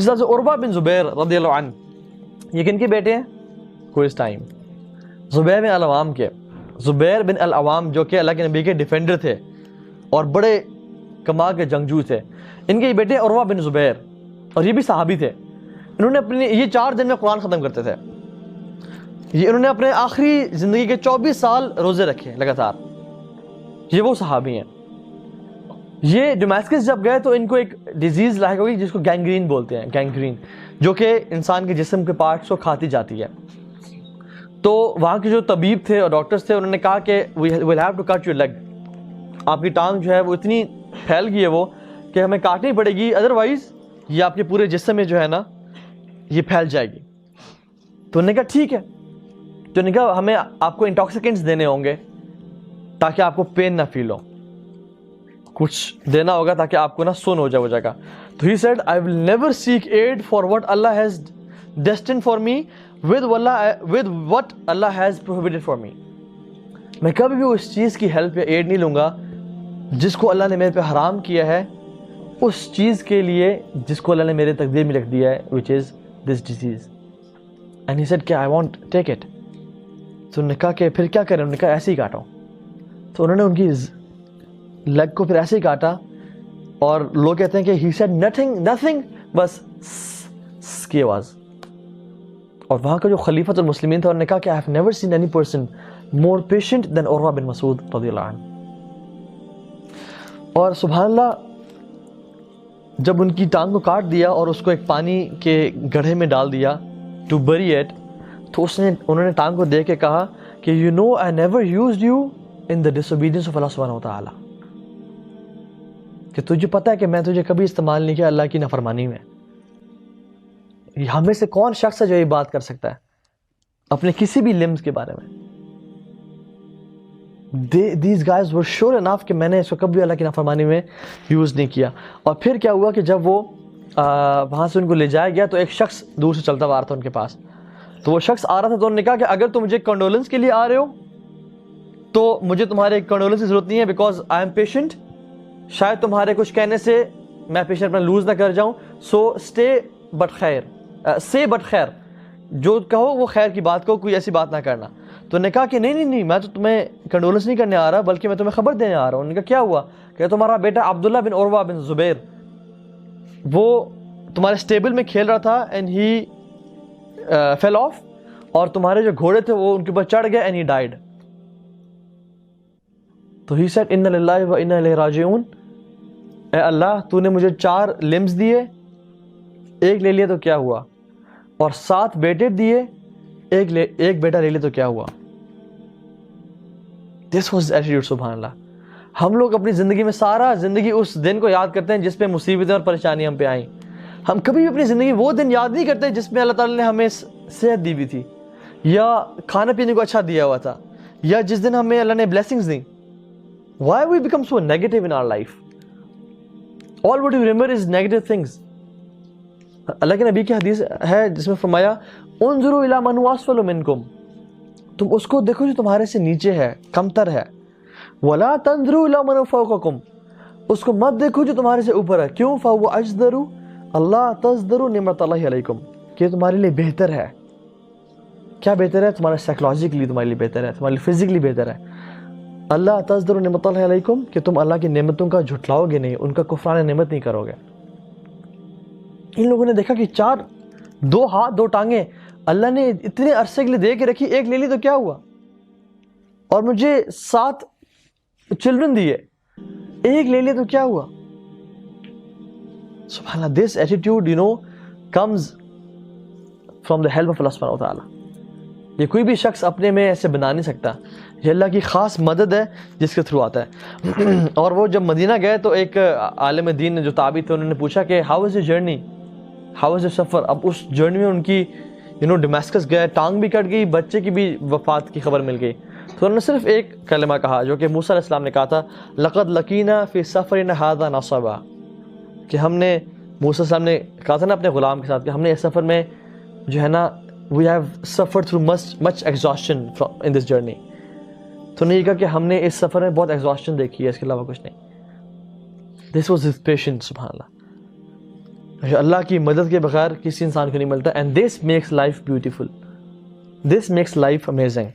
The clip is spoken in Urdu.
جس طرح سے عروہ بن زبیر رضی اللہ عنہ، یہ کن کے بیٹے ہیں؟ کوئی ٹائم زبیر بن العوام کے، زبیر بن العوام جو کہ اللہ کے نبی کے ڈیفینڈر تھے اور بڑے کمال کے جنگجو تھے، ان کے بیٹے عروہ بن زبیر، اور یہ بھی صحابی تھے. انہوں نے اپنی یہ 4 دن میں قرآن ختم کرتے تھے. یہ انہوں نے اپنے آخری زندگی کے 24 سال روزے رکھے لگاتار. یہ وہ صحابی ہیں. یہ ڈیماسکس جب گئے تو ان کو ایک ڈیزیز لاحق ہوگی جس کو گینگرین بولتے ہیں، گینگرین، جو کہ انسان کے جسم کے پارٹس کو کھاتی جاتی ہے. تو وہاں کے جو طبیب تھے اور ڈاکٹرز تھے، انہوں نے کہا کہ we will have to cut your leg, آپ کی ٹانگ جو ہے وہ اتنی پھیل گئی ہے وہ کہ ہمیں کاٹنی پڑے گی، ادروائز یہ آپ کے پورے جسم میں جو ہے نا یہ پھیل جائے گی. تو انہوں نے کہا ٹھیک ہے. تو انہوں نے کہا ہمیں آپ کو انٹاکسیکینٹس دینے ہوں گے تاکہ آپ کو پین نہ فیل ہو، کچھ دینا ہوگا تاکہ آپ کو نا سن ہو جائے وہ جگہ. تو he said I will never seek aid for what Allah has destined for me with what Allah has prohibited for me. میں کبھی بھی اس چیز کی ہیلپ یا ایڈ نہیں لوں گا جس کو اللہ نے میرے پہ حرام کیا ہے، اس چیز کے لیے جس کو اللہ نے میرے تقدیر میں لکھ دیا ہے، which is this disease. And he said کہ I won't take it. تو انہوں نے کہا کہ پھر کیا کریں؟ انہوں نے کہا ایسے ہی کاٹو. تو انہوں نے ان کی لیگ کو پھر ایسے ہی کاٹا، اور لوگ کہتے ہیں کہ he said nothing بس کی آواز. اور وہاں کا جو خلیفۃ المسلمین تھا، انہوں نے کہا کہ I have never seen any person more patient than عروہ بن مسعود رضی اللہ عنہ. اور سبحان اللہ، جب ان کی ٹانگ کو کاٹ دیا اور اس کو ایک پانی کے گڑھے میں ڈال دیا to bury it، تو انہوں نے ٹانگ کو دیکھ کے کہا کہ you know I never used you in the disobedience of Allah subhanahu wa ta'ala، کہ تجھے پتہ ہے کہ میں تجھے کبھی استعمال نہیں کیا اللہ کی نافرمانی میں. ہمیں سے کون شخص ہے جو یہ بات کر سکتا ہے اپنے کسی بھی لمز کے بارے میں؟ These guys were sure enough کہ میں نے اس کو کبھی اللہ کی نافرمانی میں یوز نہیں کیا. اور پھر کیا ہوا کہ جب وہ وہاں سے ان کو لے جایا گیا تو ایک شخص دور سے چلتا ہوا آ رہا تھا ان کے پاس. تو وہ شخص آ رہا تھا تو انہوں نے کہا کہ اگر تم مجھے کنڈولنس کے لیے آ رہے ہو تو مجھے تمہارے کنڈولنس کی ضرورت نہیں ہے، بیکاز آئی ایم پیشنٹ. شاید تمہارے کچھ کہنے سے میں پیشنٹ اپنا لوز نہ کر جاؤں، سو اسٹے بٹ خیر، سے بٹ خیر، جو کہو وہ خیر کی بات کہو، کوئی ایسی بات نہ کرنا. تو نے کہا کہ نہیں میں تو تمہیں کنڈولنس نہیں کرنے آ رہا، بلکہ میں تمہیں خبر دینے آ رہا ہوں. انہوں نے کہا کیا ہوا؟ کہ تمہارا بیٹا عبداللہ بن عروہ بن زبیر وہ تمہارے اسٹیبل میں کھیل رہا تھا اینڈ ہی فیل آف، اور تمہارے جو گھوڑے تھے وہ ان کے اوپر چڑھ گئے اینڈ ہی ڈائیڈ. تو ہی سیڈ انا للہ و انا الیہ راجعون، اے اللہ تو نے مجھے 4 لمز دیے، ایک لے لیا تو کیا ہوا، اور 7 بیٹے دیے، ایک بیٹا لے لیا تو کیا ہوا. This was the attitude. سبحان اللہ. ہم لوگ اپنی زندگی میں سارا زندگی اس دن کو یاد کرتے ہیں جس پہ مصیبتیں اور پریشانیاں ہم پہ آئیں. ہم کبھی بھی اپنی زندگی وہ دن یاد نہیں کرتے جس میں اللہ تعالیٰ نے ہمیں صحت دی ہوئی تھی، یا کھانا پینے کو اچھا دیا ہوا تھا، یا جس دن ہمیں اللہ نے بلیسنگز دیں. Why we become so negative in our life? All what you remember is negative things. اللہ کے نبی کی حدیث ہے جس میں فرمایا انظروا الی من هو اسفل منکم، تم اس کو دیکھو جو تمہارے سے نیچے ہے، کمتر ہے. ولا تنظروا الی من فوقکم، اس کو مت دیکھو جو تمہارے سے اوپر ہے. کیوں؟ فهو اجدر اللہ تزدروا نعمت اللہ علیکم، کہ تمہارے لیے بہتر ہے. کیا بہتر ہے؟ تمہارے سائیکولوجیکلی تمہارے لیے بہتر ہے، تمہارے لیے فزیکلی بہتر ہے. اللہ تزدروا نعمت اللہ علیکم، کہ تم اللہ کی نعمتوں کا جھٹلاؤ گے نہیں، ان کا کفران نعمت نہیں کرو گے. ان لوگوں نے دیکھا کہ 2 ہاتھ 2 ٹانگیں اللہ نے اتنے عرصے کے لیے دے کے رکھی، ایک لے لی تو کیا ہوا، اور مجھے 7 چلڈرن دیے، ایک لے لیا تو کیا ہوا. سبحان اللہ. This attitude comes from the help of Allah subhanahu wa ta'ala. یہ کوئی بھی شخص اپنے میں ایسے بنا نہیں سکتا، یہ اللہ کی خاص مدد ہے جس کے تھرو آتا ہے. اور وہ جب مدینہ گئے تو ایک عالم دین جو تابعی تھے انہوں نے پوچھا کہ how is your journey, how is your سفر. اب اس جرنی میں ان کی ڈیماسکس گئے، ٹانگ بھی کٹ گئی، بچے کی بھی وفات کی خبر مل گئی. تو انہوں نے صرف ایک کلمہ کہا جو کہ موسیٰ علیہ السلام نے کہا تھا، لقد لقینا فی سفرنا ھذا نصبا، کہ ہم نے موسیٰ علیہ السلام نے کہا تھا نا اپنے غلام کے ساتھ کہ ہم نے اس سفر میں جو ہے نا we have suffered through much exhaustion in this journey. تو نے یہ کہا کہ ہم نے اس سفر میں بہت ایگزاسشن دیکھی ہے، اس کے علاوہ کچھ نہیں. This was his patience. سبحان اللہ. اللہ کی مدد کے بغیر کسی انسان کو نہیں ملتا. And this makes life beautiful, this makes life amazing.